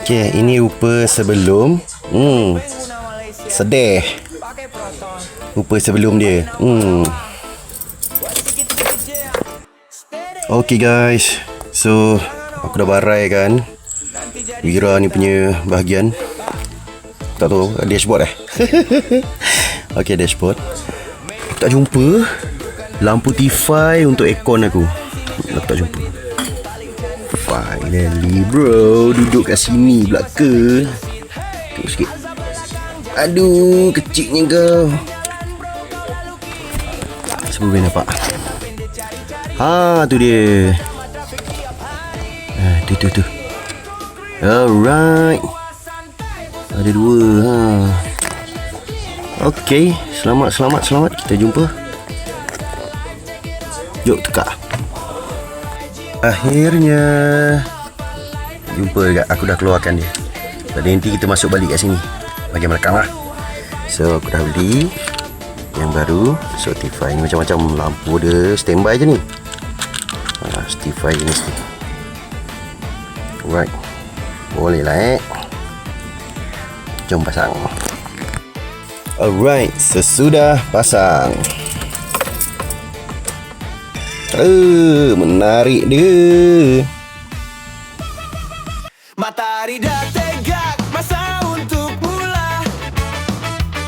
Okey, ini rupa sebelum. Sedih. Rupa sebelum dia. Okey guys. So, aku dah barai kan Wira ni punya bahagian. Tak tahu, dashboard Okey, dashboard. Aku tak jumpa lampu T5 untuk aircon aku. Aku tak jumpa. Finally bro, duduk kat sini pula ke? Tengok sikit. Aduh, kecilnya kau. Cuba boleh nampak. Tu dia. Tu. Alright. Ada dua. Okey, selamat. Kita jumpa. Jom tukar. Akhirnya jumpa dekat. Aku dah keluarkan dia. Jadi nanti kita masuk balik kat sini bagi merekam lah. So aku dah beli yang baru. So T5 ni macam-macam lampu dia. Standby je ni. T5 jenis ni. Alright. Boleh lah Jom pasang. Alright, sesudah pasang. Menarik dia. Matahari datang.